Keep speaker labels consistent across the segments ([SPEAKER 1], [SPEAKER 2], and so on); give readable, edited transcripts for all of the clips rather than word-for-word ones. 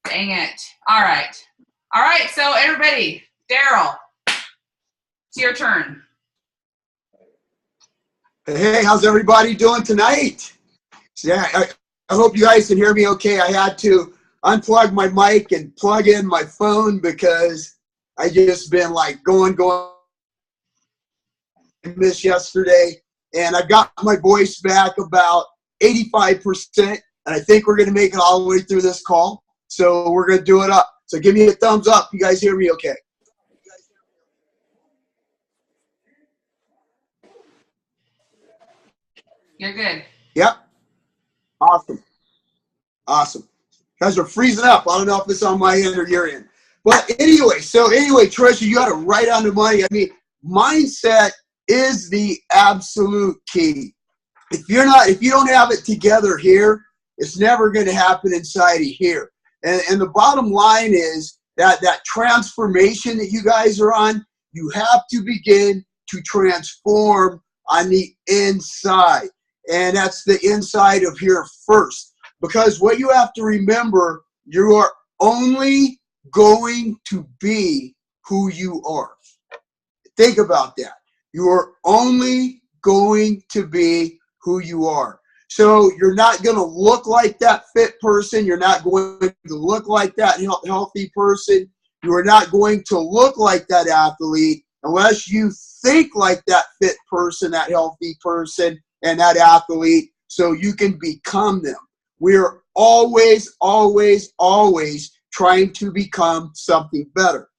[SPEAKER 1] Dang it. All right. All right. So everybody, Darryl, it's your turn.
[SPEAKER 2] Hey, how's everybody doing tonight? Yeah, I hope you guys can hear me okay. I had to unplug my mic and plug in my phone because I just been like going. I missed yesterday, and I got my voice back about 85%, and I think we're going to make it all the way through this call. So we're going to do it up. So give me a thumbs up. You guys hear me okay?
[SPEAKER 1] You're good.
[SPEAKER 2] Yep. Awesome. Awesome. You guys are freezing up. I don't know if it's on my end or your end. But anyway, Trisha, you got it right on the money. I mean, mindset is the absolute key. If you don't have it together here, it's never going to happen inside of here. And the bottom line is that transformation that you guys are on, you have to begin to transform on the inside. And that's the inside of here first. Because what you have to remember, you are only going to be who you are. Think about that. You are only going to be who you are. So you're not going to look like that fit person. You're not going to look like that healthy person. You are not going to look like that athlete unless you think like that fit person, that healthy person, and that athlete, so you can become them. We're always trying to become something better.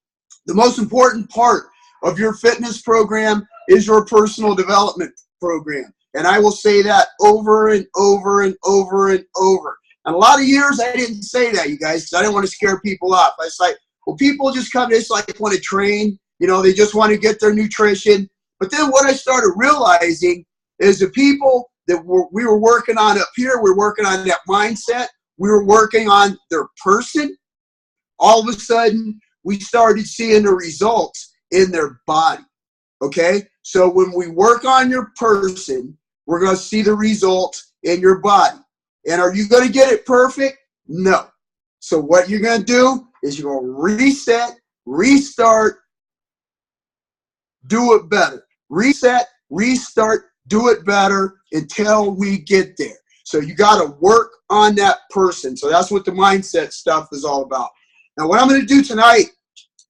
[SPEAKER 2] The most important part of your fitness program is your personal development program. And I will say that over and over and over and over. And a lot of years I didn't say that, you guys, because I didn't want to scare people off. I was like, well, people just come, they just like want to train. You know, they just want to get their nutrition. But then what I started realizing is the people that we were working on up here, we were working on that mindset, we were working on their person. All of a sudden, we started seeing the results in their body, okay? So when we work on your person, we're going to see the results in your body. And are you going to get it perfect? No. So what you're going to do is you're going to reset, restart, do it better. Reset, restart, do it better until we get there. So you got to work on that person. So that's what the mindset stuff is all about. Now, what I'm going to do tonight,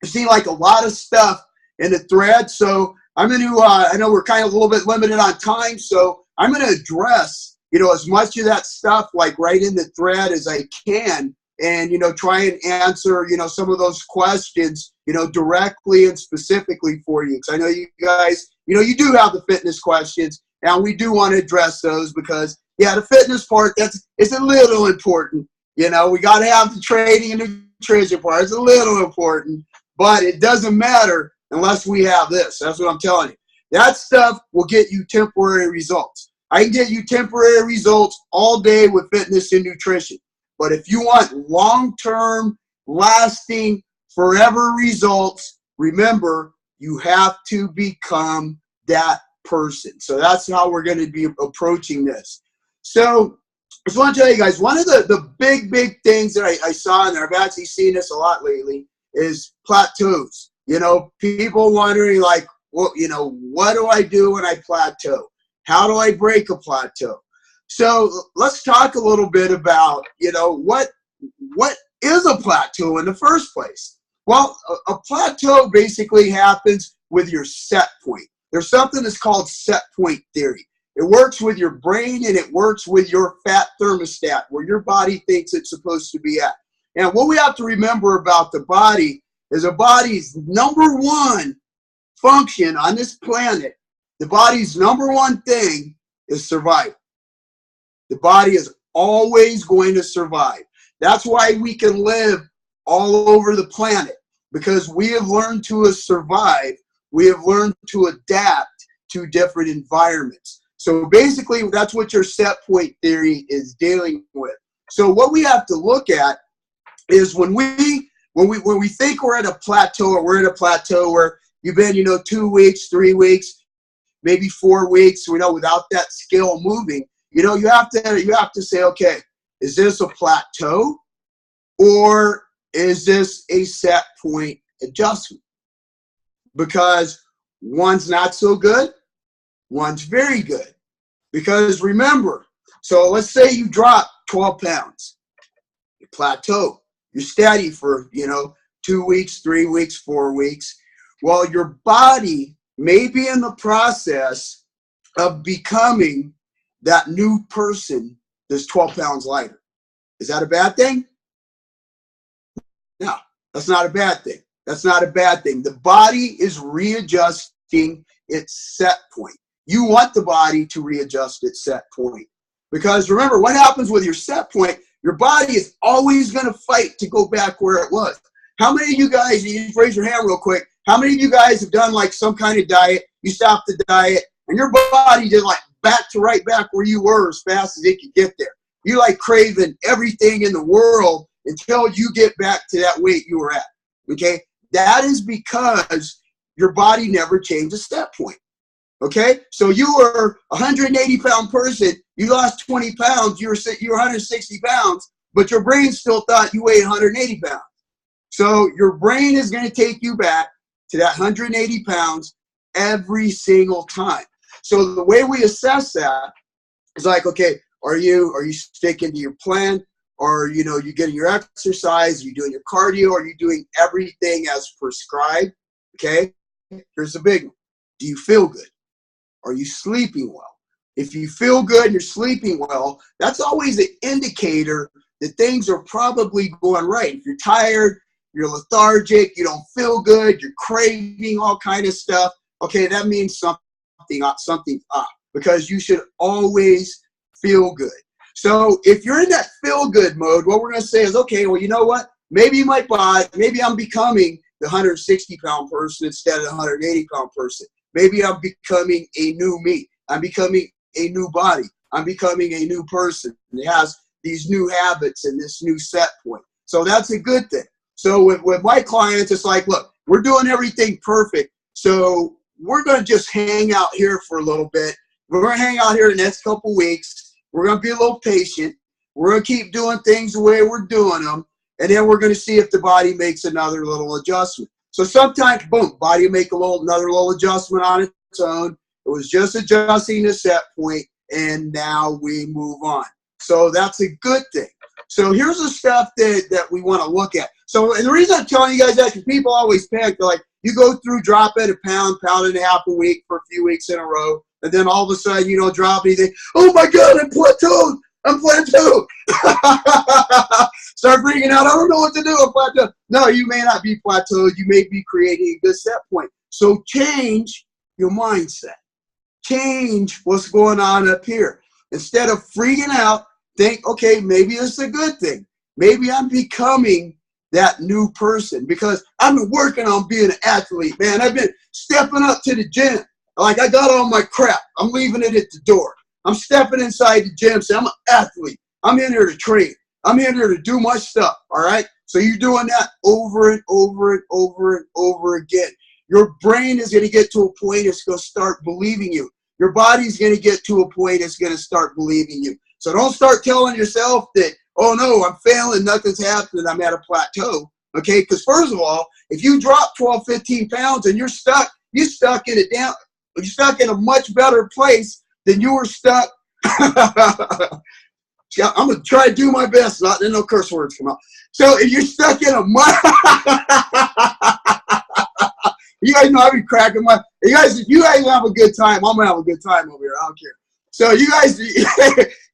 [SPEAKER 2] I see like a lot of stuff in the thread. So I'm going to, I know we're kind of a little bit limited on time. So I'm going to address, as much of that stuff like right in the thread as I can. And, try and answer, some of those questions, directly and specifically for you. Because I know you guys, you do have the fitness questions. And we do want to address those because, yeah, the fitness part, it's a little important. We got to have the training and nutrition part. It's a little important. But it doesn't matter unless we have this. That's what I'm telling you. That stuff will get you temporary results. I can get you temporary results all day with fitness and nutrition. But if you want long-term, lasting, forever results, remember, you have to become that person. So that's how we're going to be approaching this. So I just want to tell you guys, one of the big things that I saw, and I've actually seen this a lot lately, is plateaus. People wondering like, well, what do I do when I plateau? How do I break a plateau? So let's talk a little bit about, what is a plateau in the first place? Well, a plateau basically happens with your set point. There's something that's called set point theory. It works with your brain and it works with your fat thermostat, where your body thinks it's supposed to be at. And what we have to remember about the body is a body's number one function on this planet, the body's number one thing is survival. The body is always going to survive. That's why we can live all over the planet, because we have learned to survive. We have learned to adapt to different environments. So basically, that's what your set point theory is dealing with. So what we have to look at is when we think we're at a plateau, or we're at a plateau where you've been, 2 weeks, 3 weeks, maybe 4 weeks, without that scale moving, you have to say, okay, is this a plateau, or is this a set point adjustment? Because one's not so good, one's very good. Because remember, so let's say you drop 12 pounds, you plateau, you're steady for, 2 weeks, 3 weeks, 4 weeks. Well, your body may be in the process of becoming that new person that's 12 pounds lighter. Is that a bad thing? No, that's not a bad thing. That's not a bad thing. The body is readjusting its set point. You want the body to readjust its set point. Because remember, what happens with your set point, your body is always going to fight to go back where it was. How many of you guys, you just raise your hand real quick, how many of you guys have done like some kind of diet, you stopped the diet, and your body did like right back where you were as fast as it could get there? You like craving everything in the world until you get back to that weight you were at, okay? That is because your body never changed a step point, okay? So you were a 180-pound person, you lost 20 pounds, you were 160 pounds, but your brain still thought you weighed 180 pounds. So your brain is going to take you back to that 180 pounds every single time. So the way we assess that is like, okay, are you sticking to your plan? Or, you getting your exercise? Are you doing your cardio? Are you doing everything as prescribed? Okay, here's the big one. Do you feel good? Are you sleeping well? If you feel good and you're sleeping well, that's always an indicator that things are probably going right. If you're tired, you're lethargic, you don't feel good, you're craving all kind of stuff, okay, that means something's up, because you should always feel good. So if you're in that feel good mode, what we're going to say is, okay, well, you know what? Maybe I'm becoming the 160-pound person instead of the 180-pound person. Maybe I'm becoming a new me. I'm becoming a new body. I'm becoming a new person. It has these new habits and this new set point. So that's a good thing. So with my clients, it's like, look, we're doing everything perfect. So we're going to just hang out here for a little bit. We're going to hang out here the next couple weeks. We're going to be a little patient. We're going to keep doing things the way we're doing them. And then we're going to see if the body makes another little adjustment. So sometimes, boom, body will make another little adjustment on its own. It was just adjusting the set point, and now we move on. So that's a good thing. So here's the stuff that we want to look at. So, and the reason I'm telling you guys that, because people always panic. They're like, you go through dropping a pound and a half a week for a few weeks in a row, and then all of a sudden, drop anything. Oh my God, I'm plateaued. Start freaking out. I don't know what to do. I'm plateaued. No, you may not be plateaued. You may be creating a good set point. So change your mindset. Change what's going on up here. Instead of freaking out, think, okay, maybe it's a good thing. Maybe I'm becoming that new person, because I've been working on being an athlete, man. I've been stepping up to the gym. Like, I got all my crap. I'm leaving it at the door. I'm stepping inside the gym, saying, I'm an athlete. I'm in here to train. I'm in here to do my stuff, all right? So you're doing that over and over and over and over again. Your brain is going to get to a point it's going to start believing you. Your body's going to get to a point it's going to start believing you. So don't start telling yourself that, oh no, I'm failing, nothing's happening, I'm at a plateau, okay? Because first of all, if you drop 12, 15 pounds and you're stuck in a much better place than you were stuck. I'm going to try to do my best, not then no curse words come out. So if you're stuck in a you guys know I'll be cracking if you guys have a good time, I'm going to have a good time over here. I don't care. So you guys,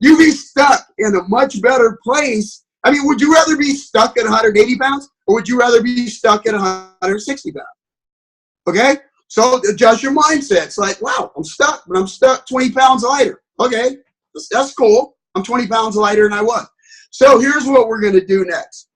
[SPEAKER 2] you be stuck in a much better place. I mean, would you rather be stuck at 180 pounds, or would you rather be stuck at 160 pounds? Okay? So adjust your mindset. It's like, wow, I'm stuck, but I'm stuck 20 pounds lighter. Okay, that's cool. I'm 20 pounds lighter than I was. So here's what we're going to do next.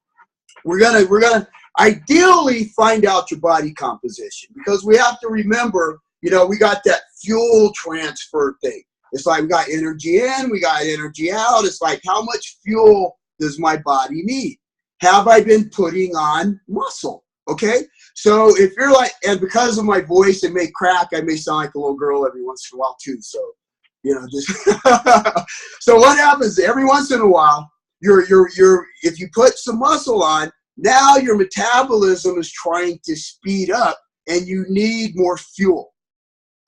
[SPEAKER 2] We're gonna ideally find out your body composition, because we have to remember, we got that fuel transfer thing. It's like we got energy in, we got energy out. It's like, how much fuel does my body need? Have I been putting on muscle? Okay? So if you're like, and because of my voice, it may crack. I may sound like a little girl every once in a while too. So, just so what happens every once in a while, if you put some muscle on, Now your metabolism is trying to speed up and you need more fuel.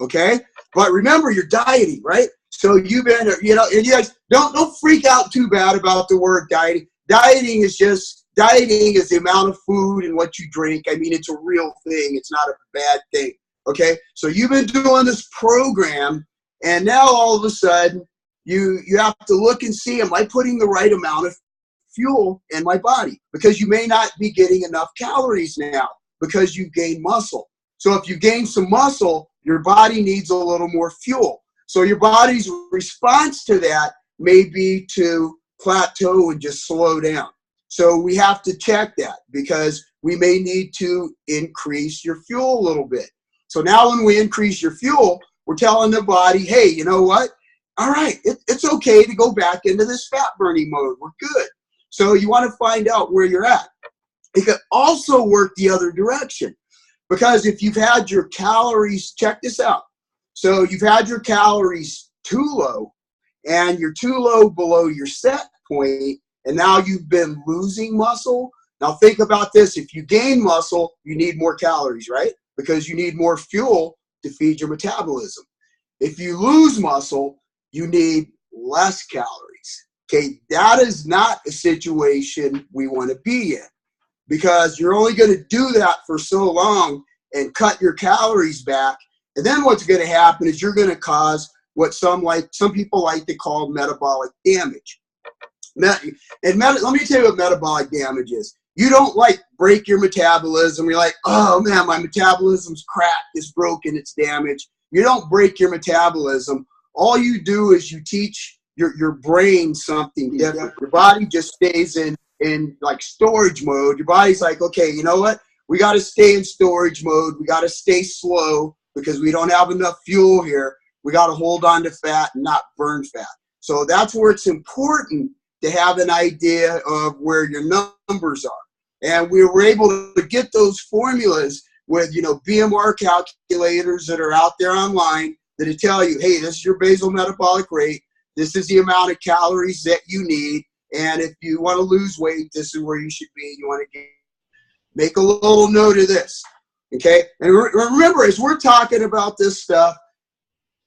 [SPEAKER 2] Okay? But remember, you're dieting, right? So you've been, and you guys don't freak out too bad about the word dieting. Dieting is the amount of food and what you drink. I mean, it's a real thing. It's not a bad thing. Okay? So you've been doing this program, and now all of a sudden, you have to look and see, am I putting the right amount of fuel in my body? Because you may not be getting enough calories now because you gained muscle. So if you gain some muscle, your body needs a little more fuel. So your body's response to that may be to plateau and just slow down. So we have to check that because we may need to increase your fuel a little bit. So now when we increase your fuel, we're telling the body, hey, you know what? All right, it's okay to go back into this fat burning mode. We're good. So you want to find out where you're at. It could also work the other direction. Because if you've had your calories, check this out. So you've had your calories too low, and you're too low below your set point, and now you've been losing muscle. Now think about this. If you gain muscle, you need more calories, right? Because you need more fuel to feed your metabolism. If you lose muscle, you need less calories. Okay, that is not a situation we want to be in. Because you're only going to do that for so long and cut your calories back. And then what's going to happen is you're going to cause what some people like to call metabolic damage. Let me tell you what metabolic damage is. You don't break your metabolism. You're like, oh man, my metabolism's cracked, it's broken, it's damaged. You don't break your metabolism. All you do is you teach your brain something different. Your body just stays in storage mode. Your body's like, okay, you know what? We got to stay in storage mode. We got to stay slow because we don't have enough fuel here. We got to hold on to fat and not burn fat. So that's where it's important to have an idea of where your numbers are. And we were able to get those formulas with, BMR calculators that are out there online that'll tell you, hey, this is your basal metabolic rate. This is the amount of calories that you need. And if you want to lose weight, this is where you should be. You want to make a little note of this, okay? And remember, as we're talking about this stuff,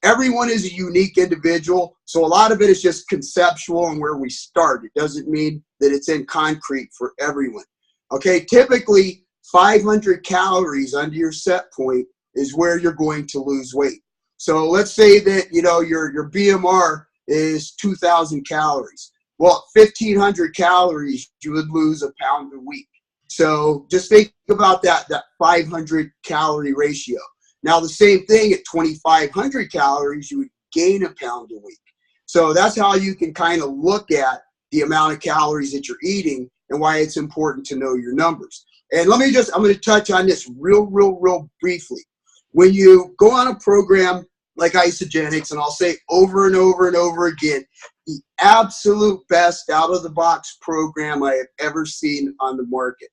[SPEAKER 2] everyone is a unique individual. So a lot of it is just conceptual and where we start. It doesn't mean that it's in concrete for everyone, okay? Typically, 500 calories under your set point is where you're going to lose weight. So let's say that, your BMR is 2,000 calories. Well, 1,500 calories, you would lose a pound a week. So just think about that 500 calorie ratio. Now the same thing at 2,500 calories, you would gain a pound a week. So that's how you can kind of look at the amount of calories that you're eating and why it's important to know your numbers. And I'm going to touch on this real briefly. When you go on a program like Isagenix, and I'll say over and over and over again, the absolute best out-of-the-box program I have ever seen on the market.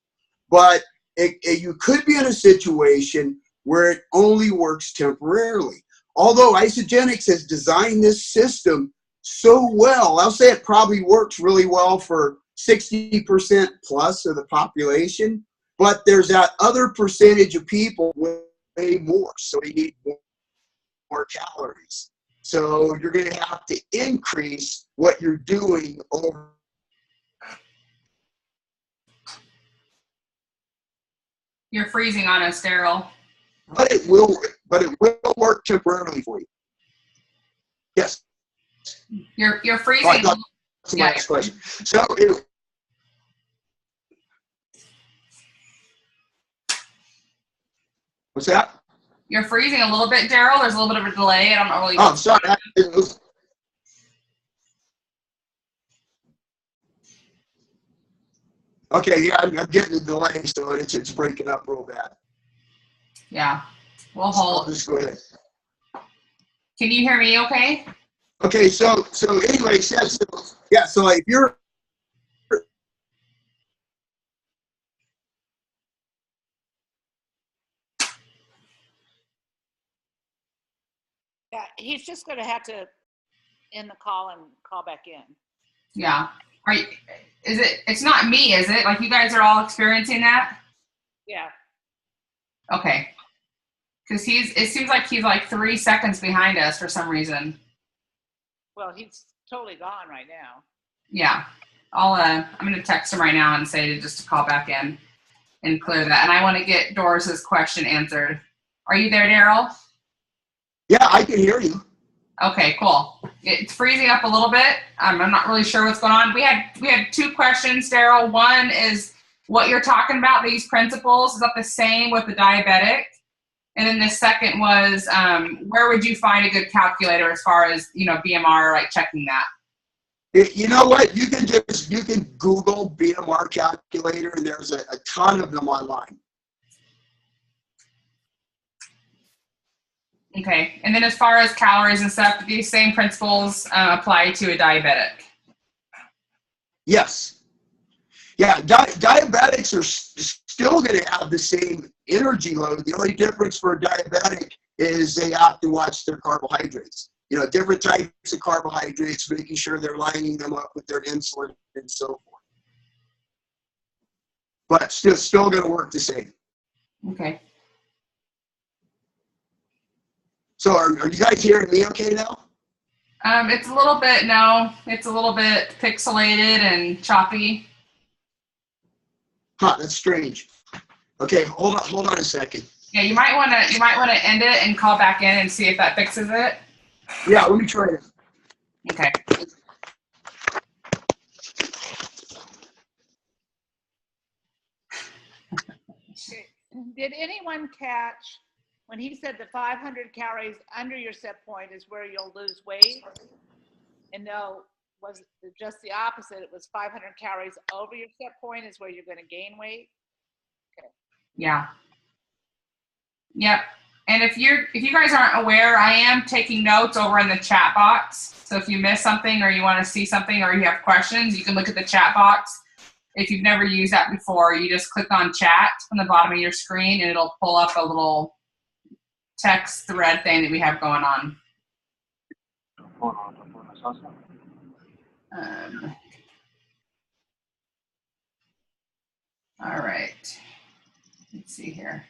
[SPEAKER 2] But you could be in a situation where it only works temporarily. Although Isagenix has designed this system so well, I'll say it probably works really well for 60% plus of the population, but there's that other percentage of people with way more, so they need more calories. So you're going to have to increase what you're doing over.
[SPEAKER 1] You're freezing on us, Darryl.
[SPEAKER 2] But it will work temporarily for you. Yes.
[SPEAKER 1] You're freezing.
[SPEAKER 2] All right, that's my next question. So what's that?
[SPEAKER 1] You're freezing a little bit, Darryl. There's a little bit of a delay. I don't know really.
[SPEAKER 2] Oh, I'm sorry. Okay, yeah, I'm getting a delay, so it's breaking up real bad.
[SPEAKER 1] Yeah, we'll hold.
[SPEAKER 2] I'll just go ahead.
[SPEAKER 1] Can you hear me okay?
[SPEAKER 2] Okay, so anyway, so if you're
[SPEAKER 3] Yeah, he's just going to have to end the call and call back in.
[SPEAKER 1] Yeah. Are you, is it, it's not me, is it? Like you guys are all experiencing that?
[SPEAKER 3] Yeah.
[SPEAKER 1] Okay. Because it seems like he's like 3 seconds behind us for some reason.
[SPEAKER 3] Well, he's totally gone right now.
[SPEAKER 1] Yeah. I'm going to text him right now and say just to call back in and clear that. And I want to get Doris's question answered. Are you there, Darryl?
[SPEAKER 2] Yeah, I can hear you.
[SPEAKER 1] Okay, cool. It's freezing up a little bit. I'm not really sure what's going on. We had 2 questions, Darryl. One is what you're talking about, these principles. Is that the same with the diabetic? And then the second was where would you find a good calculator as far as, BMR, like checking that?
[SPEAKER 2] You know what? You can Google BMR calculator, and there's a ton of them online.
[SPEAKER 1] Okay. And then as far as calories and stuff, these same principles apply to a diabetic?
[SPEAKER 2] Yes. Yeah, diabetics are still going to have the same energy load. The only difference for a diabetic is they have to watch their carbohydrates. Different types of carbohydrates, making sure they're lining them up with their insulin and so forth. But still going to work the same.
[SPEAKER 1] Okay.
[SPEAKER 2] So are you guys hearing me okay now?
[SPEAKER 1] It's a little bit pixelated and choppy.
[SPEAKER 2] Huh, that's strange. Okay, hold on a second.
[SPEAKER 1] Yeah, you might want to end it and call back in and see if that fixes it.
[SPEAKER 2] Yeah, let me try it.
[SPEAKER 1] Okay.
[SPEAKER 3] Did anyone catch when he said the 500 calories under your set point is where you'll lose weight? And no, was it just the opposite? It was 500 calories over your set point is where you're going to gain weight? Okay.
[SPEAKER 1] Yeah. Yep. And if you guys aren't aware, I am taking notes over in the chat box. So if you miss something or you want to see something or you have questions, you can look at the chat box. If you've never used that before, you just click on chat on the bottom of your screen and it'll pull up a little text thread thing that we have going on. All right. Let's see here.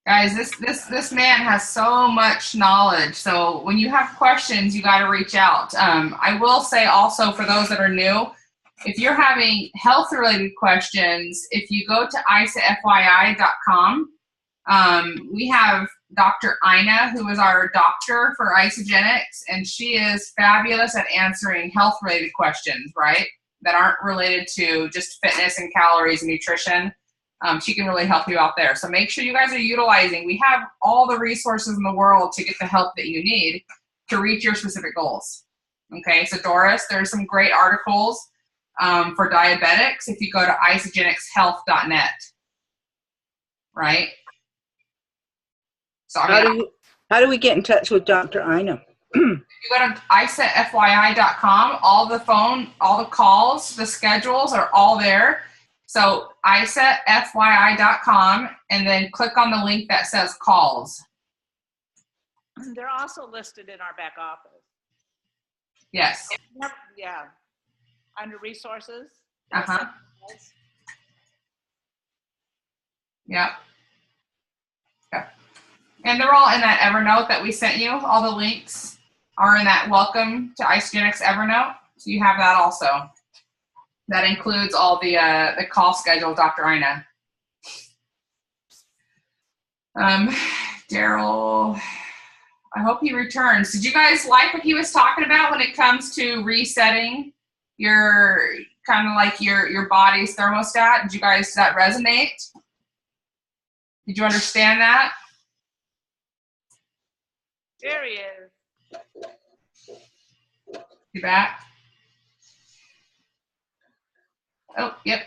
[SPEAKER 1] Guys, this man has so much knowledge. So when you have questions, you got to reach out. I will say also for those that are new, if you're having health-related questions, if you go to isafyi.com, we have Dr. Ina, who is our doctor for Isogenics, and she is fabulous at answering health-related questions, right, that aren't related to just fitness and calories and nutrition. She can really help you out there. So make sure you guys are utilizing. We have all the resources in the world to get the help that you need to reach your specific goals. Okay, so Doris, there's some great articles for diabetics if you go to isogenicshealth.net, right? So
[SPEAKER 4] how do we get in touch with Dr. Ina?
[SPEAKER 1] If you go to isafyi.com, all the calls, the schedules are all there. So isafyi.com, and then click on the link that says calls.
[SPEAKER 3] They're also listed in our back office.
[SPEAKER 1] Yes.
[SPEAKER 3] Yeah. Under resources.
[SPEAKER 1] Uh-huh. Yep. Yep. And they're all in that Evernote that we sent you. All the links are in that Welcome to Isogenics Evernote. So you have that also. That includes all the call schedule, Dr. Ina. Darryl, I hope he returns. Did you guys like what he was talking about when it comes to resetting your kind of like your body's thermostat? Does that resonate? Did you understand that?
[SPEAKER 3] There he is.
[SPEAKER 1] You back? Oh, yep.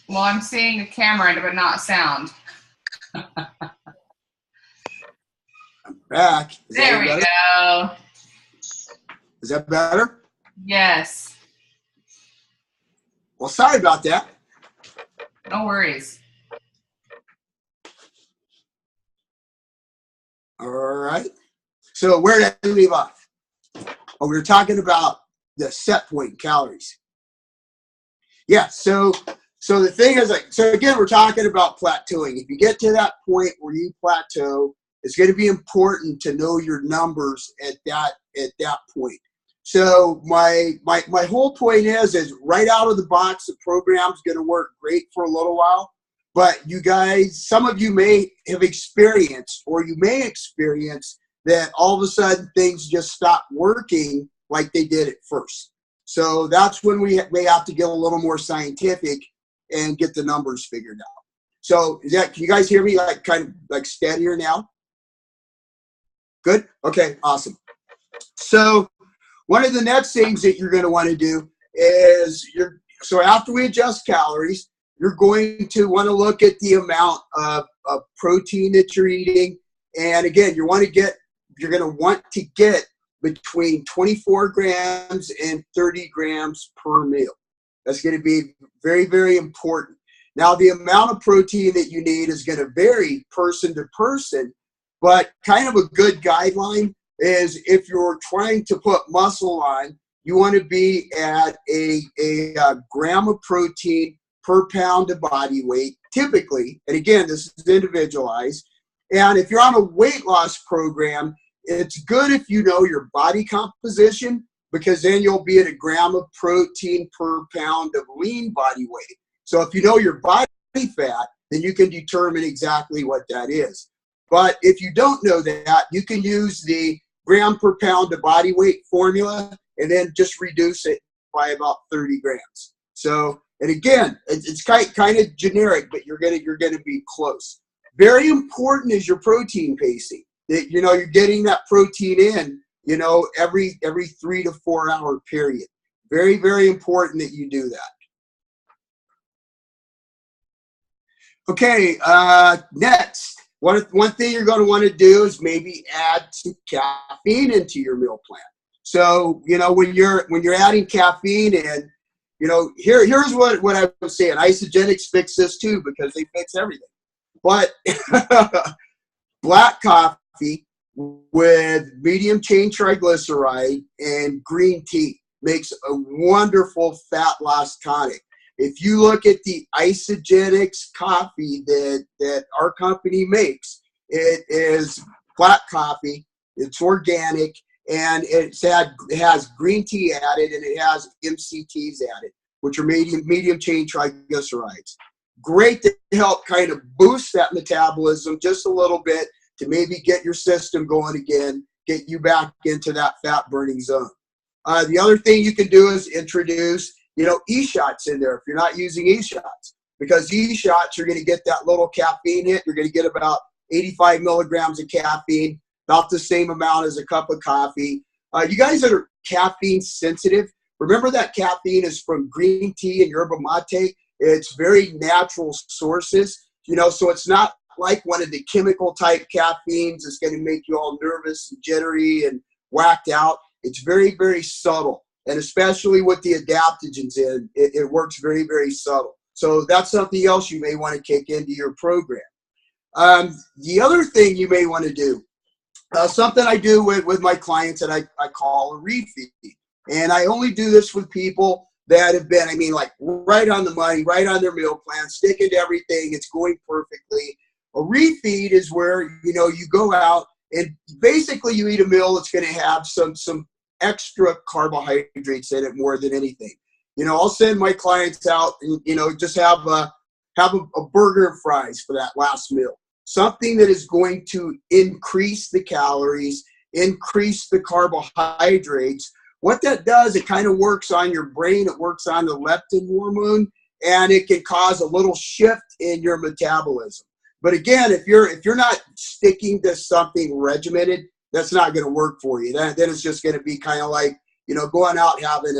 [SPEAKER 1] Well, I'm seeing a camera but not sound.
[SPEAKER 2] I'm back.
[SPEAKER 1] There we go.
[SPEAKER 2] Is that better?
[SPEAKER 1] Yes.
[SPEAKER 2] Well, sorry about that.
[SPEAKER 1] No worries.
[SPEAKER 2] All right. So where did I leave off? Oh, we were talking about the set point calories. Yeah, so the thing is, like, so again, we're talking about plateauing. If you get to that point where you plateau, it's going to be important to know your numbers at that point. So my whole point is right out of the box, the program's going to work great for a little while. But you guys, some of you may have experienced, or you may experience, that all of a sudden things just stop working like they did at first. So that's when we may have to get a little more scientific and get the numbers figured out. So can you guys hear me like kind of like steadier now? Good? Okay, awesome. So one of the next things that you're going to want to do is so after we adjust calories, you're going to want to look at the amount of protein that you're eating. And again, you're going to want to get between 24 grams and 30 grams per meal. That's going to be very, very important. Now, the amount of protein that you need is going to vary person to person, but kind of a good guideline is if you're trying to put muscle on, you want to be at a gram of protein per pound of body weight, typically. And again, this is individualized. And if you're on a weight loss program, it's good if you know your body composition, because then you'll be at a gram of protein per pound of lean body weight. So if you know your body fat, then you can determine exactly what that is. But if you don't know that, you can use the gram per pound of body weight formula and then just reduce it by about 30 grams. So, and again, it's kind of generic, but you're gonna be close. Very important is your protein pacing. That you're getting that protein in, every 3 to 4 hour period. Very, very important that you do that. Okay, next, one thing you're going to want to do is maybe add some caffeine into your meal plan. So, when you're adding caffeine in, here's what I was saying. Isogenics fix this too, because they fix everything. But black coffee with medium chain triglyceride and green tea makes a wonderful fat loss tonic. If you look at the Isogenics coffee that our company makes, it is black coffee, it's organic, and it has green tea added, and it has MCTs added, which are medium chain triglycerides. Great to help kind of boost that metabolism just a little bit, to maybe get your system going again, get you back into that fat burning zone. The other thing you can do is introduce, e-shots in there if you're not using e-shots, because e-shots, you're going to get that little caffeine hit. You're going to get about 85 milligrams of caffeine, about the same amount as a cup of coffee. You guys that are caffeine sensitive, remember that caffeine is from green tea and yerba mate. It's very natural sources, so it's not like one of the chemical type caffeines that's going to make you all nervous and jittery and whacked out. It's very, very subtle. And especially with the adaptogens in, it works very, very subtle. So that's something else you may want to kick into your program. The other thing you may want to do, something I do with my clients that I call a refeed. And I only do this with people that have been, like right on the money, right on their meal plan, sticking to everything. It's going perfectly. A refeed is where, you go out and basically you eat a meal that's going to have some extra carbohydrates in it more than anything. I'll send my clients out and, just have a burger and fries for that last meal. Something that is going to increase the calories, increase the carbohydrates. What that does, it kind of works on your brain. It works on the leptin hormone, and it can cause a little shift in your metabolism. But again, if you're not sticking to something regimented, that's not going to work for you. Then it's just going to be kind of like, going out having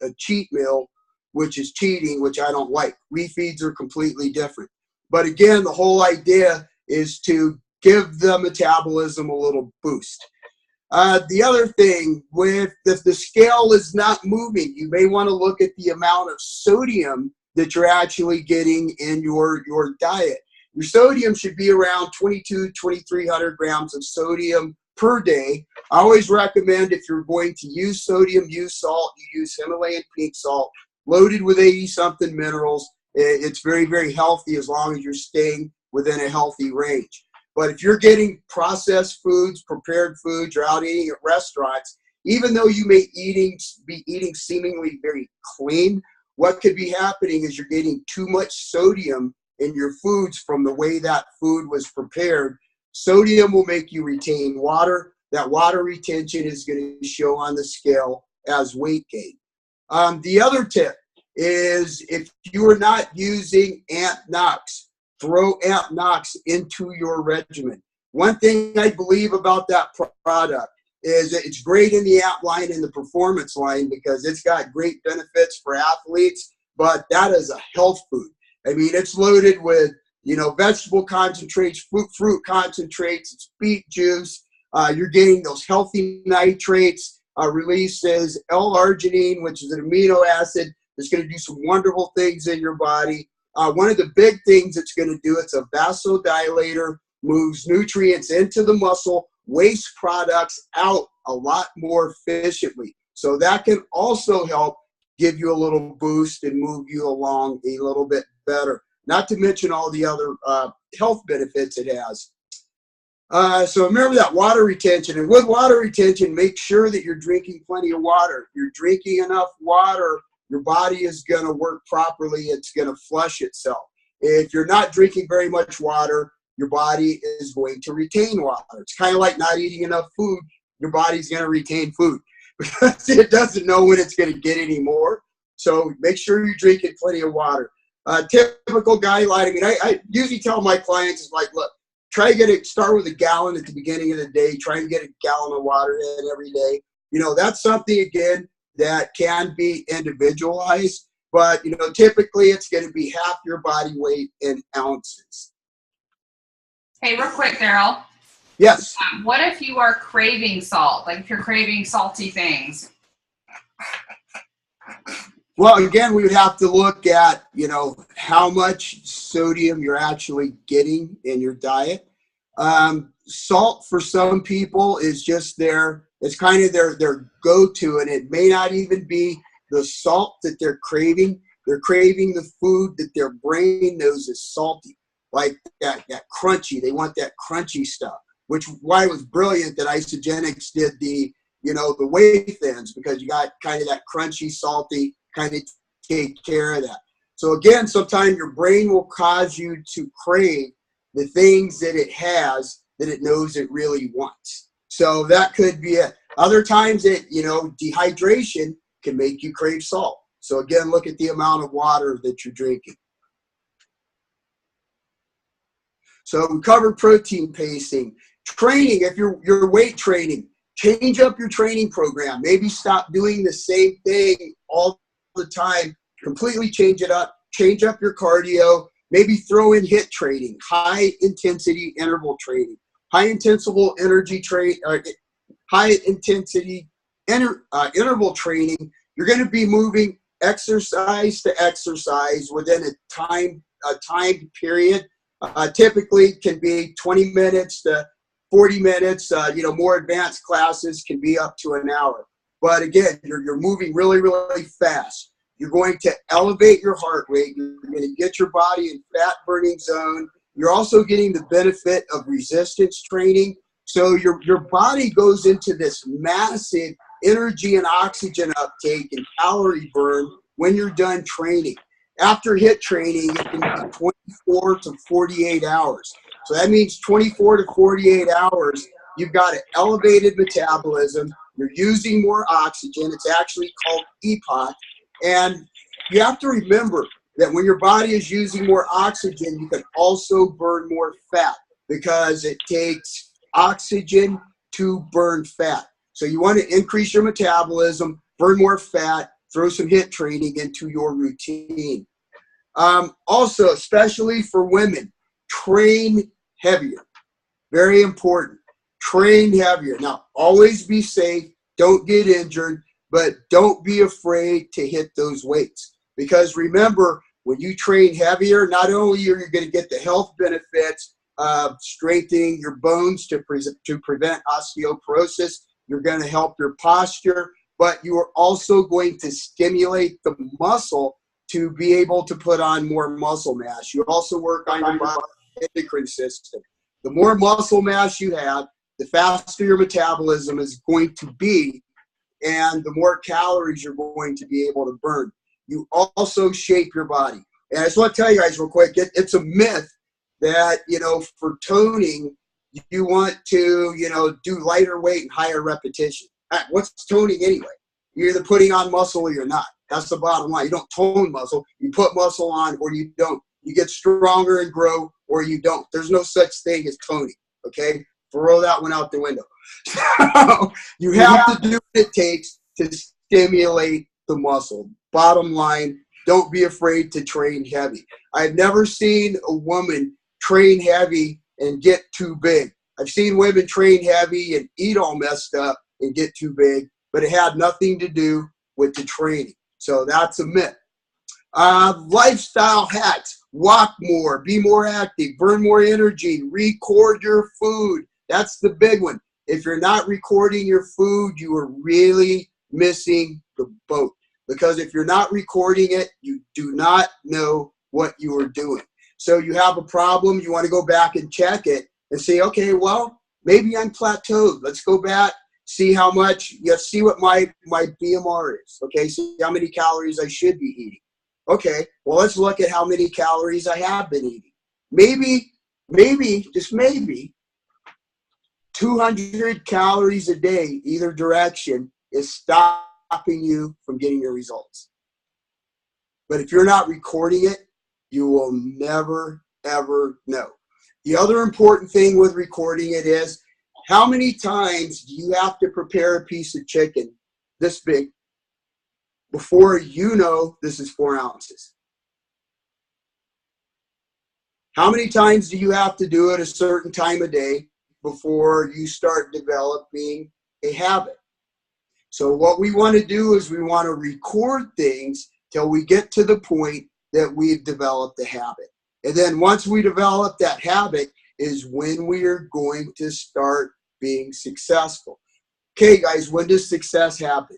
[SPEAKER 2] a cheat meal, which is cheating, which I don't like. Refeeds are completely different. But again, the whole idea is to give the metabolism a little boost. The other thing, if the scale is not moving, you may want to look at the amount of sodium that you're actually getting in your diet. Your sodium should be around 2,300 grams of sodium per day. I always recommend, if you're going to use sodium, use salt. You use Himalayan pink salt. loaded with 80-something minerals. It's very, very healthy as long as you're staying within a healthy range. But if you're getting processed foods, prepared foods, you're out eating at restaurants, even though you may be eating seemingly very clean, what could be happening is you're getting too much sodium in your foods from the way that food was prepared. Sodium will make you retain water. That water retention is going to show on the scale as weight gain. The other tip is if you are not using Ant Knox, throw Ant Knox into your regimen. One thing I believe about that product is that it's great in the Ant line and the performance line because it's got great benefits for athletes, but that is a health food. I mean, it's loaded with, vegetable concentrates, fruit concentrates, it's beet juice. You're getting those healthy nitrates, releases L-arginine, which is an amino acid that's going to do some wonderful things in your body. One of the big things it's going to do, it's a vasodilator, moves nutrients into the muscle, waste products out a lot more efficiently. So that can also help give you a little boost and move you along a little bit better. Not to mention all the other health benefits it has. So remember that water retention. And with water retention, make sure that you're drinking plenty of water. If you're drinking enough water, your body is going to work properly. It's going to flush itself. If you're not drinking very much water, your body is going to retain water. It's kind of like not eating enough food. Your body's going to retain food because it doesn't know when it's going to get any more. So make sure you're drinking plenty of water. Typical guideline. I mean, I usually tell my clients, is like, look, try to start with a gallon at the beginning of the day. Try and get a gallon of water in every day. That's something, again, that can be individualized. But, typically it's going to be half your body weight in ounces.
[SPEAKER 1] Hey, real quick, Darryl.
[SPEAKER 2] Yes.
[SPEAKER 1] What if you are craving salt? Like if you're craving salty things?
[SPEAKER 2] Well, again, we would have to look at, how much sodium you're actually getting in your diet. Salt for some people is just it's kind of their go-to, and it may not even be the salt that they're craving. They're craving the food that their brain knows is salty, like that crunchy. They want that crunchy stuff, which why it was brilliant that Isogenics did the whey thins, because you got kind of that crunchy, salty, kind of take care of that. So again, sometimes your brain will cause you to crave the things that it has that it knows it really wants. So that could be it. Other times dehydration can make you crave salt. So again, look at the amount of water that you're drinking. So we covered protein pacing. Training, if you're weight training, change up your training program. Maybe stop doing the same thing all the time. Completely change it up. Change up your cardio. Maybe throw in HIIT training, high intensity interval training, high intensity interval training. You're going to be moving exercise to exercise within a time period. Typically can be 20 minutes to 40 minutes. More advanced classes can be up to an hour. But again, you're moving really, really fast. You're going to elevate your heart rate. You're going to get your body in fat burning zone. You're also getting the benefit of resistance training. So your body goes into this massive energy and oxygen uptake and calorie burn when you're done training. After HIIT training, it can be 24 to 48 hours. So that means 24 to 48 hours, you've got an elevated metabolism. You're using more oxygen. It's actually called EPOC. And you have to remember that when your body is using more oxygen, you can also burn more fat because it takes oxygen to burn fat. So you want to increase your metabolism, burn more fat, throw some HIIT training into your routine. Also, especially for women, train heavier. Very important. Train heavier. Now, always be safe. Don't get injured, but don't be afraid to hit those weights. Because remember, when you train heavier, not only are you going to get the health benefits of strengthening your bones to prevent osteoporosis, you're going to help your posture. but you are also going to stimulate the muscle to be able to put on more muscle mass. You also work on your endocrine system. The more muscle mass you have, the faster your metabolism is going to be, and the more calories you're going to be able to burn. You also shape your body. And I just want to tell you guys real quick, it's a myth that, for toning, you want to, do lighter weight and higher repetition. What's toning anyway? You're either putting on muscle or you're not. That's the bottom line. You don't tone muscle. You put muscle on or you don't. You get stronger and grow or you don't. There's no such thing as toning, okay? Throw that one out the window. So you have to do what it takes to stimulate the muscle. Bottom line, don't be afraid to train heavy. I've never seen a woman train heavy and get too big. I've seen women train heavy and eat all messed up and get too big, but it had nothing to do with the training. So that's a myth. Lifestyle hacks: walk more, be more active, burn more energy, record your food. That's the big one. If you're not recording your food, you are really missing the boat. Because if you're not recording it, you do not know what you are doing. So you have a problem, you want to go back and check it and say, okay, well, maybe I'm plateaued. Let's go back, see how much, see what my BMR is. Okay, see how many calories I should be eating. Okay, well, let's look at how many calories I have been eating. Maybe, just maybe, 200 calories a day, either direction, is stopping you from getting your results. But if you're not recording it, you will never, ever know. The other important thing with recording it is, how many times do you have to prepare a piece of chicken this big before you know this is 4 ounces? How many times do you have to do it a certain time of day before you start developing a habit? So what we want to do is we want to record things till we get to the point that we've developed a habit. And then once we develop that habit is when we are going to start being successful. Okay, guys, when does success happen?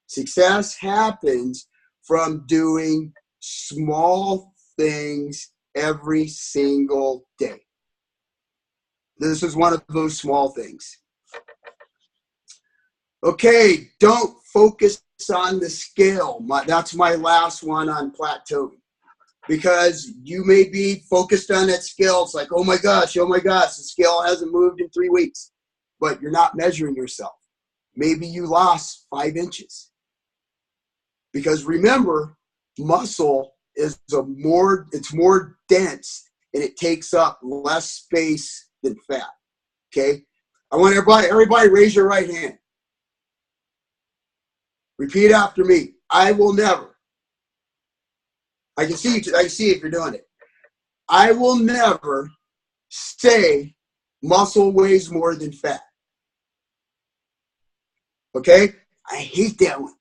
[SPEAKER 2] Success happens from doing small things every single day. This is one of those small things. Okay, don't focus on the scale. That's my last one on plateauing. Because you may be focused on that scale. It's like, oh my gosh, the scale hasn't moved in 3 weeks. But you're not measuring yourself. Maybe you lost 5 inches. Because remember, muscle is more dense and it takes up less space than fat. Okay? I want everybody raise your right hand. Repeat after me. I will never. I can see if you're doing it. I will never say muscle weighs more than fat. Okay? I hate that one.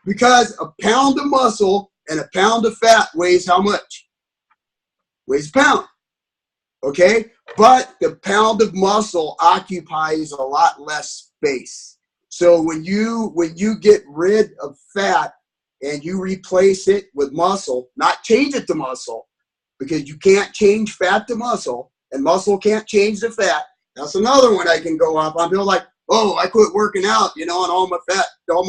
[SPEAKER 2] Because a pound of muscle and a pound of fat weighs how much? Weighs a pound. Okay? But the pound of muscle occupies a lot less space. So when you get rid of fat and you replace it with muscle, not change it to muscle, because you can't change fat to muscle, and muscle can't change the fat. That's another one I can go off on. People like, oh, I quit working out, and all my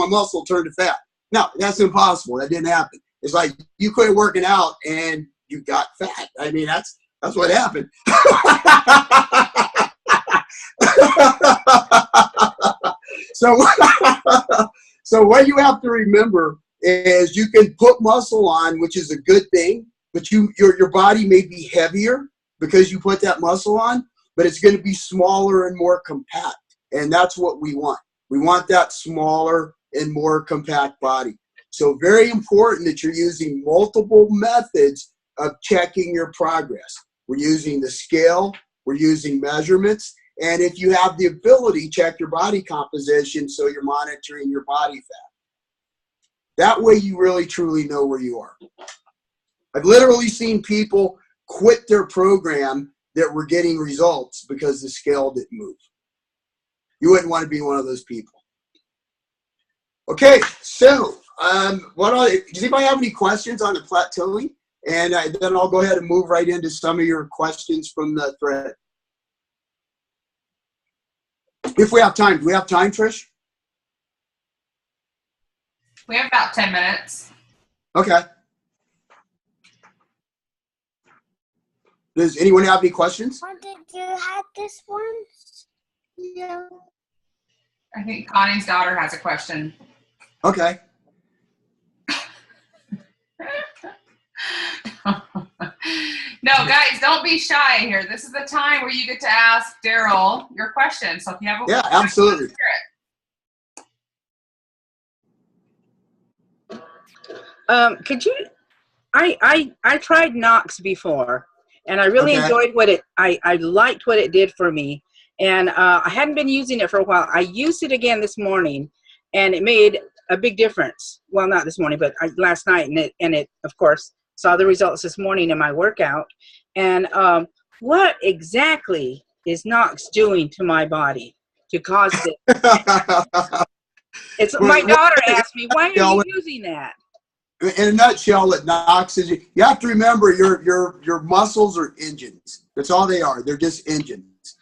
[SPEAKER 2] muscle turned to fat. No, that's impossible. That didn't happen. It's like you quit working out and you got fat. I mean, that's what happened. So what you have to remember is you can put muscle on, which is a good thing, but your body may be heavier because you put that muscle on, but it's going to be smaller and more compact. And that's what we want. We want that smaller and more compact body. So very important that you're using multiple methods of checking your progress. We're using the scale, we're using measurements, and if you have the ability, check your body composition so you're monitoring your body fat. That way you really truly know where you are. I've literally seen people quit their program that were getting results because the scale didn't move. You wouldn't want to be one of those people. Okay, so does anybody have any questions on the plateauing? And then I'll go ahead and move right into some of your questions from the thread. If we have time. Do we have time, Trish?
[SPEAKER 1] We have about 10 minutes.
[SPEAKER 2] Okay. Does anyone have any questions?
[SPEAKER 5] When did you have this one? Yeah.
[SPEAKER 1] I think Connie's daughter has a question.
[SPEAKER 2] Okay.
[SPEAKER 1] No, guys, don't be shy here. This is the time where you get to ask Darryl your question. So if you have a
[SPEAKER 2] Yeah, absolutely.
[SPEAKER 4] Could you? I tried Knox before, and I really
[SPEAKER 2] Okay.
[SPEAKER 4] enjoyed what I liked what it did for me, and I hadn't been using it for a while. I used it again this morning, and it made a big difference. Well, not this morning, but last night, and it of course saw the results this morning in my workout. And what exactly is Knox doing to my body to cause this? It's my daughter asked me, "Why are you using that?"
[SPEAKER 2] In a nutshell, what Knox is, you have to remember your muscles are engines. That's all they are. They're just engines.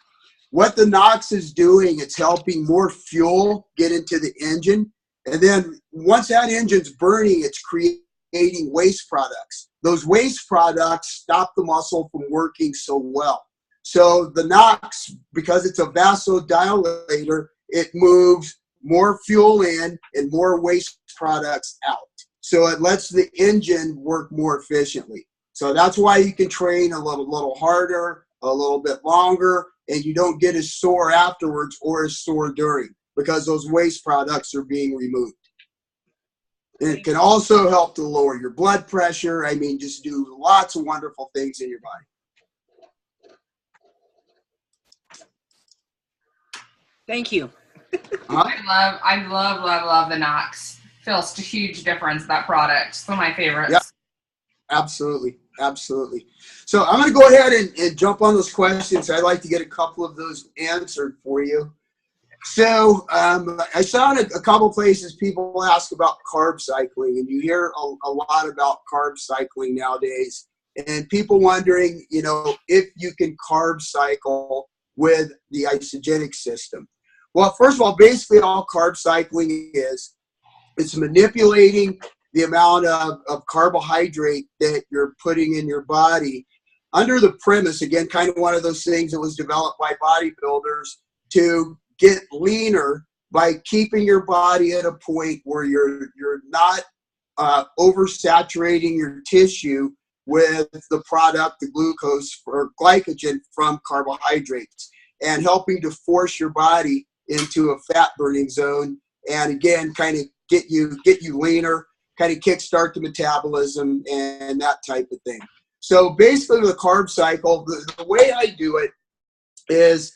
[SPEAKER 2] What the Knox is doing, it's helping more fuel get into the engine. And then once that engine's burning, it's creating waste products. Those waste products stop the muscle from working so well. So the Knox, because it's a vasodilator, it moves more fuel in and more waste products out. So it lets the engine work more efficiently. So that's why you can train a little harder, a little bit longer, and you don't get as sore afterwards or as sore during, because those waste products are being removed. And it can also help to lower your blood pressure. I mean, just do lots of wonderful things in your body.
[SPEAKER 4] Thank you.
[SPEAKER 1] I love the Knox. Feels a huge difference, that product. It's one of my favorites.
[SPEAKER 2] Yep. Absolutely. Absolutely. So I'm going to go ahead and jump on those questions. I'd like to get a couple of those answered for you. So I saw in a couple places people ask about carb cycling, and you hear a lot about carb cycling nowadays, and people wondering, if you can carb cycle with the isogenic system. Well, first of all, basically all carb cycling is, it's manipulating the amount of carbohydrate that you're putting in your body under the premise, again, kind of one of those things that was developed by bodybuilders to get leaner by keeping your body at a point where you're not oversaturating your tissue with the product, the glucose or glycogen from carbohydrates, and helping to force your body into a fat burning zone. And again, kind of get you leaner, kind of kickstart the metabolism and that type of thing. So basically the carb cycle, the way I do it is,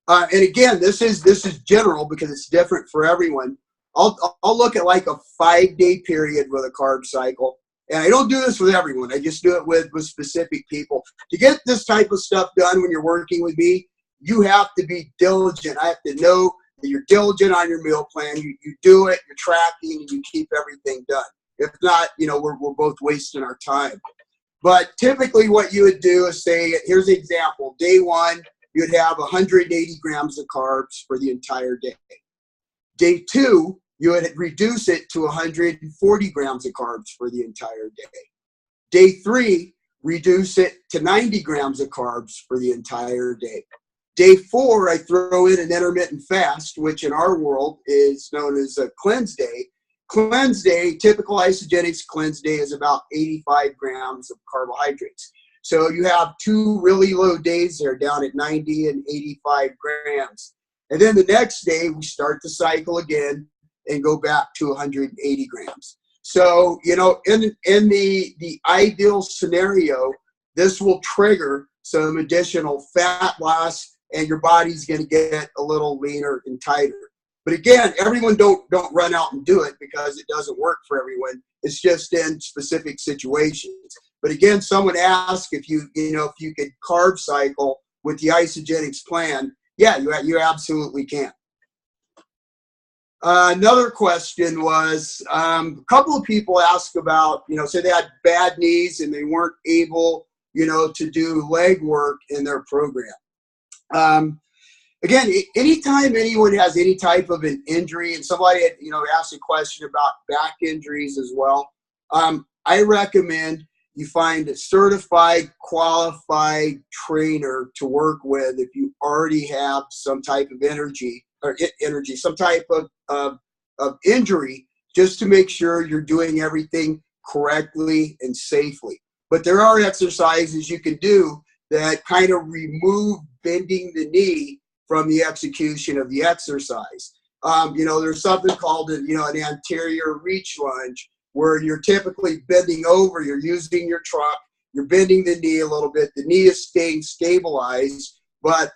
[SPEAKER 2] and again, this is general because it's different for everyone. I'll look at like a 5-day period with a carb cycle. And I don't do this with everyone. I just do it with specific people. To get this type of stuff done when you're working with me, you have to be diligent. I have to know that you're diligent on your meal plan. You do it, you're tracking, and you keep everything done. If not, we're both wasting our time. But typically what you would do is say, here's an example. Day 1, you'd have 180 grams of carbs for the entire day. Day 2, you would reduce it to 140 grams of carbs for the entire day. Day 3, reduce it to 90 grams of carbs for the entire day. Day 4, I throw in an intermittent fast, which in our world is known as a cleanse day. Cleanse day, typical isogenics cleanse day is about 85 grams of carbohydrates. So you have 2 really low days there down at 90 and 85 grams. And then the next day, we start the cycle again and go back to 180 grams. So, in the ideal scenario, this will trigger some additional fat loss, and your body's going to get a little leaner and tighter. But again, everyone don't run out and do it because it doesn't work for everyone. It's just in specific situations. But again, someone asked if you could carb cycle with the isogenics plan. Yeah, you absolutely can. Another question was, a couple of people asked about, say they had bad knees and they weren't able, to do leg work in their program. Again, anytime anyone has any type of an injury, and somebody had, asked a question about back injuries as well, I recommend you find a certified, qualified trainer to work with if you already have some type of some type of injury, just to make sure you're doing everything correctly and safely. But there are exercises you can do that kind of remove bending the knee from the execution of the exercise. There's something called an anterior reach lunge, where you're typically bending over, you're using your trunk, you're bending the knee a little bit, the knee is staying stabilized, but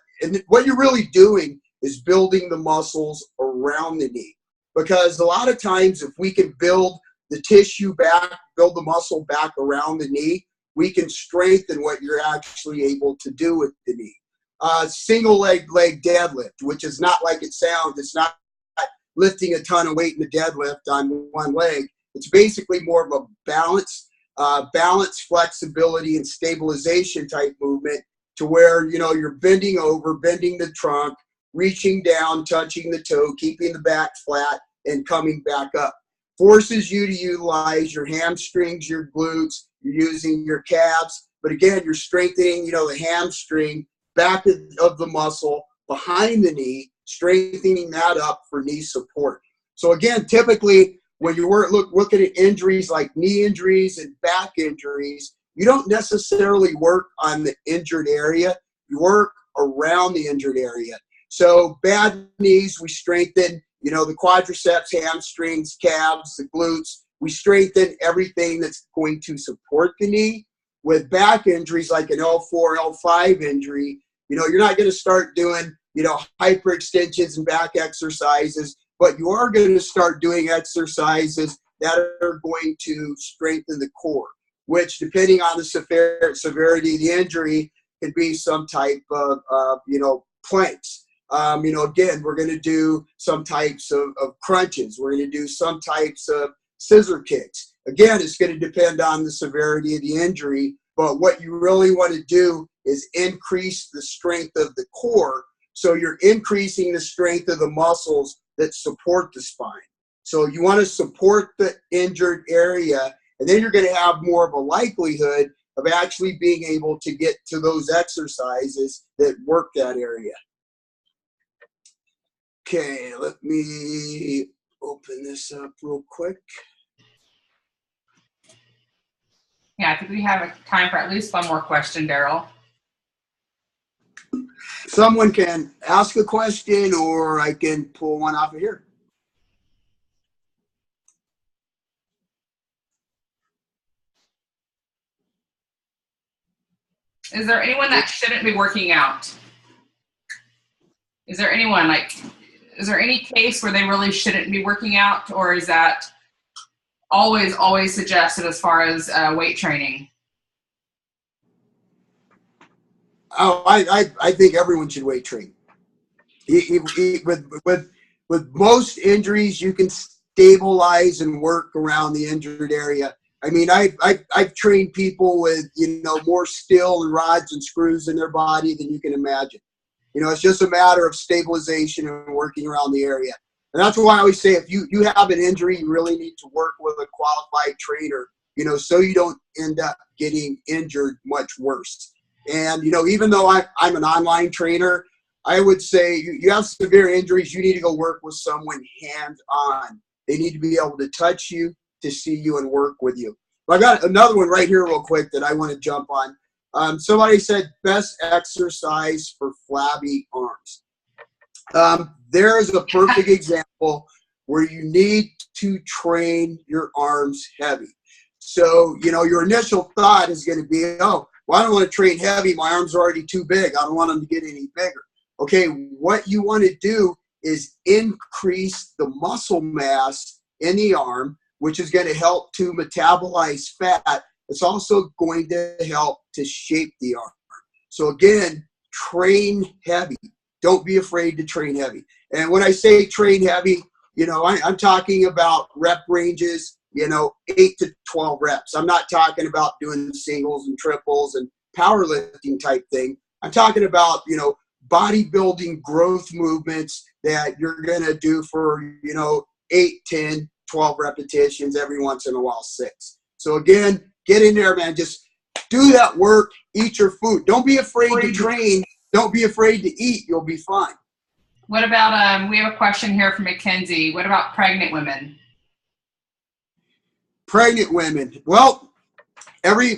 [SPEAKER 2] what you're really doing is building the muscles around the knee. Because a lot of times, if we can build the tissue back, build the muscle back around the knee, we can strengthen what you're actually able to do with the knee. Single leg deadlift, which is not like it sounds. It's not lifting a ton of weight in the deadlift on one leg. It's basically more of a balance, flexibility, and stabilization type movement, to where, you're bending over, bending the trunk, reaching down, touching the toe, keeping the back flat, and coming back up. Forces you to utilize your hamstrings, your glutes, you're using your calves. But again, you're strengthening, the hamstring, back of the muscle, behind the knee, strengthening that up for knee support. So again, typically, when you're looking at injuries like knee injuries and back injuries, you don't necessarily work on the injured area. You work around the injured area. So bad knees, we strengthen, the quadriceps, hamstrings, calves, the glutes. We strengthen everything that's going to support the knee. With back injuries like an L4, L5 injury, you're not going to start doing, hyperextensions and back exercises, but you are going to start doing exercises that are going to strengthen the core, which, depending on the severity of the injury, can be some type of, planks. Again, we're going to do some types of crunches. We're going to do some types of scissor kicks. Again, it's going to depend on the severity of the injury, but what you really want to do is increase the strength of the core, so you're increasing the strength of the muscles that support the spine. So you want to support the injured area, and then you're going to have more of a likelihood of actually being able to get to those exercises that work that area. Okay, let me open this up real quick.
[SPEAKER 1] Yeah, I think we have time for at least one more question, Darryl.
[SPEAKER 2] Someone can ask a question, or I can pull one off of here.
[SPEAKER 1] Is there anyone that shouldn't be working out? Is there anyone, is there any case where they really shouldn't be working out, or is that always suggested as far as weight training?
[SPEAKER 2] Oh, I think everyone should weight train. With most injuries, you can stabilize and work around the injured area. I mean, I've trained people with, more steel and rods and screws in their body than you can imagine. It's just a matter of stabilization and working around the area. And that's why I always say, if you have an injury, you really need to work with a qualified trainer, so you don't end up getting injured much worse. And, even though I'm an online trainer, I would say you have severe injuries, you need to go work with someone hands-on. They need to be able to touch you, to see you, and work with you. I got another one right here real quick that I want to jump on. Somebody said best exercise for flabby arms. There's a perfect example where you need to train your arms heavy. So, your initial thought is going to be, oh, well, I don't want to train heavy. My arms are already too big. I don't want them to get any bigger. Okay, what you want to do is increase the muscle mass in the arm, which is going to help to metabolize fat. It's also going to help to shape the arm. So again, train heavy. Don't be afraid to train heavy. And when I say train heavy, I'm talking about rep ranges, 8 to 12 reps. I'm not talking about doing singles and triples and powerlifting type thing. I'm talking about, bodybuilding growth movements that you're going to do for, 8, 10, 12 repetitions, every once in a while 6. So again, get in there, man. Just do that work, eat your food. Don't be afraid to train. Don't be afraid to eat. You'll be fine.
[SPEAKER 1] What about, we have a question here from Mackenzie. What about pregnant women?
[SPEAKER 2] Pregnant women. Well, every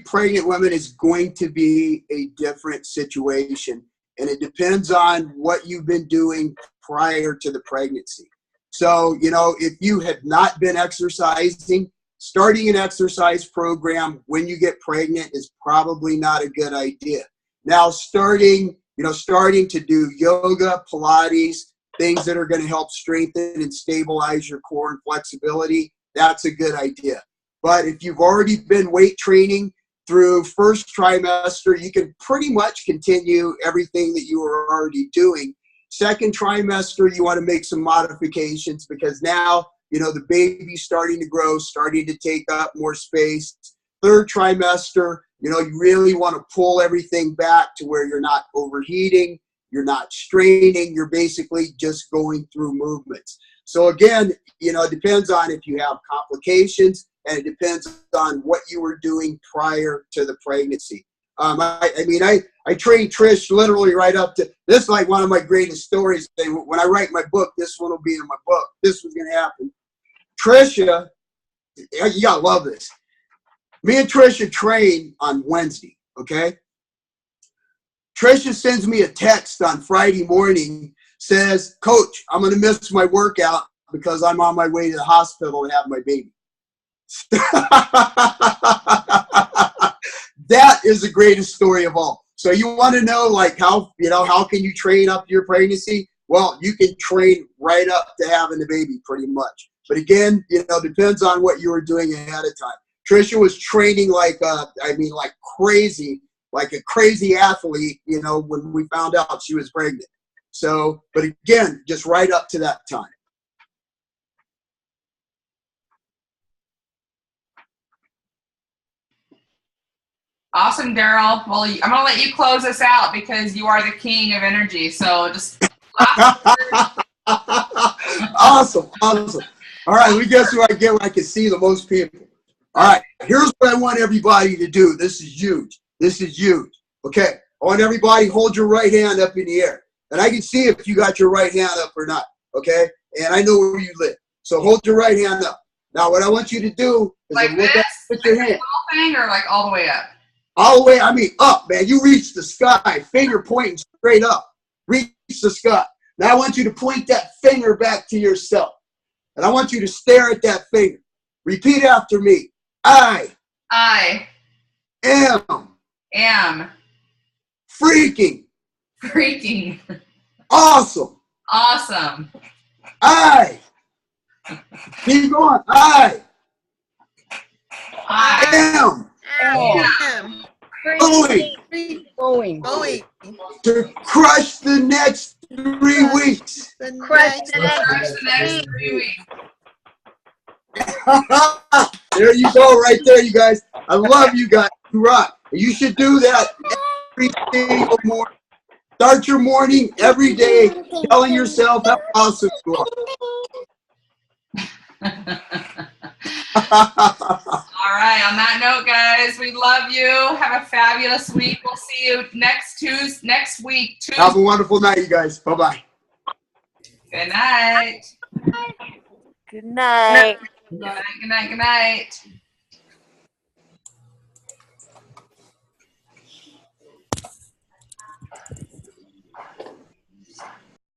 [SPEAKER 2] pregnant woman is going to be a different situation. And it depends on what you've been doing prior to the pregnancy. So, if you have not been exercising, starting an exercise program when you get pregnant is probably not a good idea. Now, starting to do yoga, Pilates, things that are going to help strengthen and stabilize your core and flexibility, that's a good idea. But if you've already been weight training through first trimester, you can pretty much continue everything that you were already doing. Second trimester, you want to make some modifications because now, the baby's starting to grow, starting to take up more space. Third trimester, you really want to pull everything back to where you're not overheating, you're not straining, you're basically just going through movements. So again, it depends on if you have complications, and it depends on what you were doing prior to the pregnancy. I trained Trish literally right up to this. Is like one of my greatest stories. When I write my book, this one will be in my book. This was going to happen. Trisha, you gotta love this. Me and Trisha train on Wednesday. Okay. Trisha sends me a text on Friday morning. Says, "Coach, I'm going to miss my workout because I'm on my way to the hospital to have my baby." That is the greatest story of all. So you want to know how can you train up your pregnancy? Well, you can train right up to having the baby pretty much. But again, depends on what you were doing ahead of time. Trisha was training like crazy, like a crazy athlete, when we found out she was pregnant. So, but again, just right up to that time.
[SPEAKER 1] Awesome, Darryl. Well, I'm going to let you close us out because you are the king of energy. So just
[SPEAKER 2] Awesome. All right, we guess who I get when I can see the most people. All right, here's what I want everybody to do. This is huge. Okay, I want everybody hold your right hand up in the air. And I can see if you got your right hand up or not, okay? And I know where you live. So hold your right hand up. Now, what I want you to do is
[SPEAKER 1] like
[SPEAKER 2] look
[SPEAKER 1] this,
[SPEAKER 2] up with your hand.
[SPEAKER 1] Thing or like all the way up?
[SPEAKER 2] All the way, up, man. You reach the sky, finger pointing straight up. Reach the sky. Now I want you to point that finger back to yourself. And I want you to stare at that finger. Repeat after me. I am freaking awesome. I keep going. I am going to crush the next 3 weeks.
[SPEAKER 1] Crush the next 3 weeks.
[SPEAKER 2] There you go, right there, you guys. I love you guys. You rock. You should do that every single morning. Start your morning every day telling yourself how awesome you are.
[SPEAKER 1] All right, on that note, guys, we love you. Have a fabulous week. We'll see you next week. Tuesday.
[SPEAKER 2] Have a wonderful night, you guys. Bye-bye.
[SPEAKER 1] Good night.
[SPEAKER 5] Good night.
[SPEAKER 1] Good night.